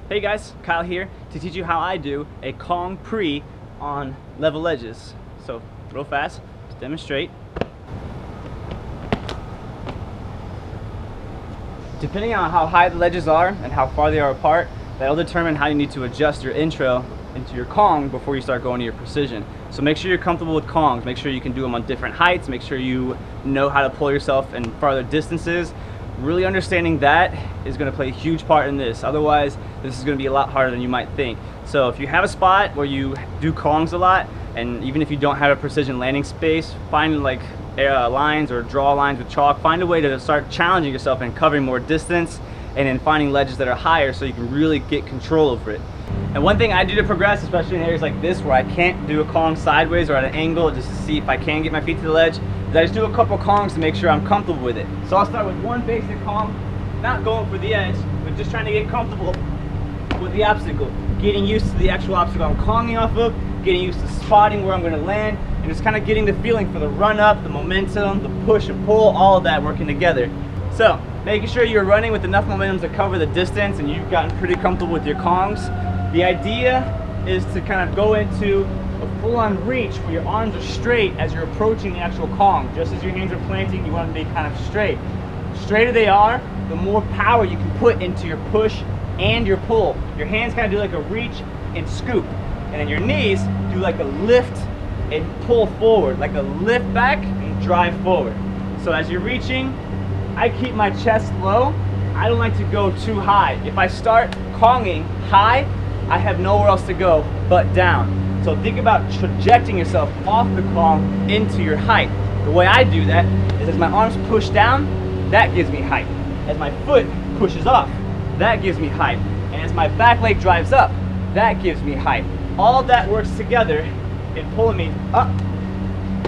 Hey guys, Kyle here to teach you how I do a Kong pre on level ledges. So real fast, to demonstrate. Depending on how high the ledges are and how far they are apart, that'll determine how you need to adjust your intro into your Kong before you start going to your precision. So make sure you're comfortable with Kongs, make sure you can do them on different heights, make sure you know how to pull yourself in farther distances. Really understanding that is going to play a huge part in this. Otherwise, this is going to be a lot harder than you might think. So if you have a spot where you do Kongs a lot, and even if you don't have a precision landing space, find like lines or draw lines with chalk. Find a way to start challenging yourself and covering more distance, and then finding ledges that are higher so you can really get control over it. And one thing I do to progress, especially in areas like this where I can't do a Kong sideways or at an angle just to see if I can get my feet to the ledge, is I just do a couple Kongs to make sure I'm comfortable with it. So I'll start with one basic Kong, not going for the edge, but just trying to get comfortable with the obstacle. Getting used to the actual obstacle I'm Konging off of, getting used to spotting where I'm going to land, and just kind of getting the feeling for the run up, the momentum, the push and pull, all of that working together. So making sure you're running with enough momentum to cover the distance and you've gotten pretty comfortable with your Kongs. The idea is to kind of go into a full-on reach where your arms are straight as you're approaching the actual Kong. Just as your hands are planting, you want them to be kind of straight. The straighter they are, the more power you can put into your push and your pull. Your hands kind of do like a reach and scoop, and then your knees do like a lift and pull forward, like a lift back and drive forward. So as you're reaching, I keep my chest low. I don't like to go too high. If I start Konging high, I have nowhere else to go but down. So think about trajecting yourself off the Kong into your height. The way I do that is as my arms push down, that gives me height. As my foot pushes off, that gives me height. And as my back leg drives up, that gives me height. All of that works together in pulling me up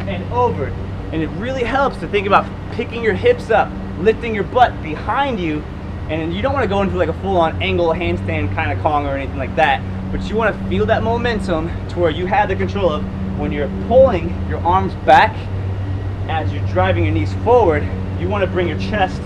and over. And it really helps to think about picking your hips up, lifting your butt behind you, and you don't want to go into like a full-on angle handstand kind of Kong or anything like that, but you want to feel that momentum to where you have the control of when you're pulling your arms back as you're driving your knees forward. You want to bring your chest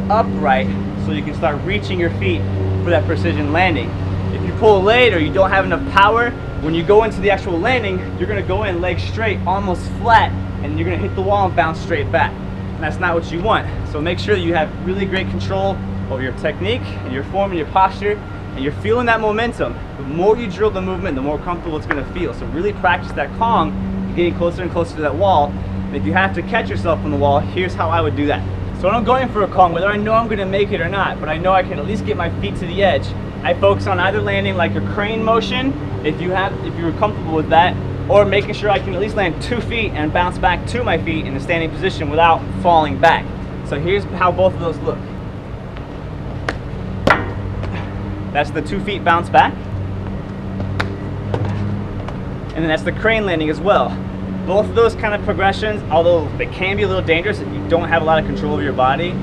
upright so you can start reaching your feet for that precision landing. If you pull late or you don't have enough power, when you go into the actual landing, you're going to go in legs straight, almost flat, and you're going to hit the wall and bounce straight back. And that's not what you want. So make sure that you have really great control over your technique and your form and your posture, and you're feeling that momentum. The more you drill the movement, the more comfortable it's going to feel. So really practice that Kong, getting closer and closer to that wall. And if you have to catch yourself on the wall, here's how I would do that. So when I'm going for a Kong, whether I know I'm going to make it or not, but I know I can at least get my feet to the edge, I focus on either landing like a crane motion, if you're comfortable with that, or making sure I can at least land 2 feet and bounce back to my feet in a standing position without falling back. So here's how both of those look. That's the 2 feet bounce back. And then that's the crane landing as well. Both of those kind of progressions, although they can be a little dangerous if you don't have a lot of control over your body,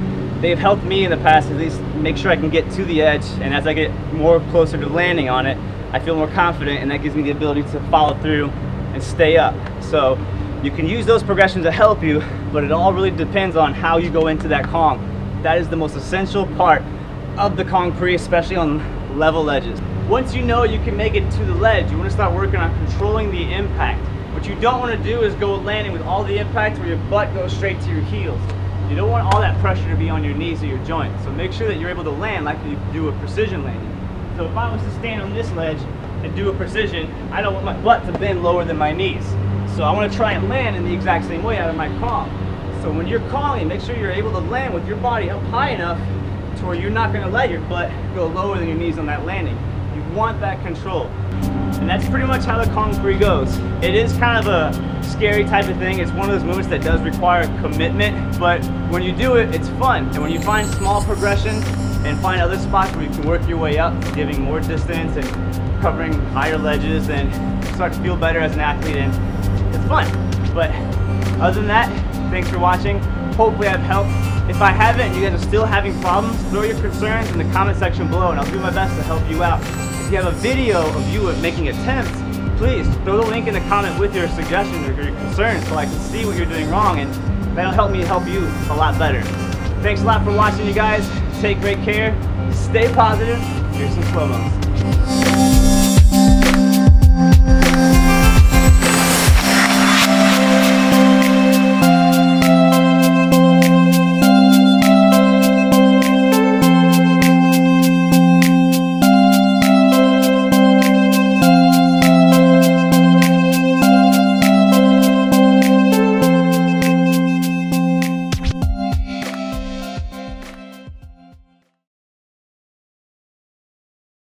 they've helped me in the past at least make sure I can get to the edge, and as I get more closer to landing on it, I feel more confident, and that gives me the ability to follow through and stay up. So you can use those progressions to help you, but it all really depends on how you go into that Kong. That is the most essential part of the Kong pre, especially on level ledges. Once you know you can make it to the ledge, you want to start working on controlling the impact. What you don't want to do is go landing with all the impact where your butt goes straight to your heels. You don't want all that pressure to be on your knees or your joints. So make sure that you're able to land like you do a precision landing. So if I was to stand on this ledge and do a precision, I don't want my butt to bend lower than my knees. So I want to try and land in the exact same way out of my Kong. So when you're Konging, make sure you're able to land with your body up high enough to where you're not going to let your butt go lower than your knees on that landing. You want that control. And that's pretty much how the Kong pre goes. It is kind of a scary type of thing. It's one of those movements that does require commitment, but when you do it, it's fun. And when you find small progressions and find other spots where you can work your way up, giving more distance and covering higher ledges, and you start to feel better as an athlete, and it's fun. But other than that, thanks for watching. Hopefully I've helped. If I haven't and you guys are still having problems, throw your concerns in the comment section below and I'll do my best to help you out. If you have a video of you making attempts, please throw the link in the comment with your suggestions or your concerns so I can see what you're doing wrong, and that'll help me help you a lot better. Thanks a lot for watching, you guys. Take great care. Stay positive. Here's some slow-mos.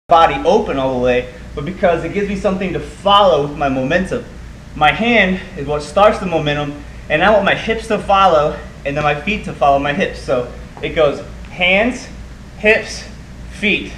Body open all the way, but because it gives me something to follow with my momentum. My hand is what starts the momentum, and I want my hips to follow, and then my feet to follow my hips. So it goes hands, hips, feet.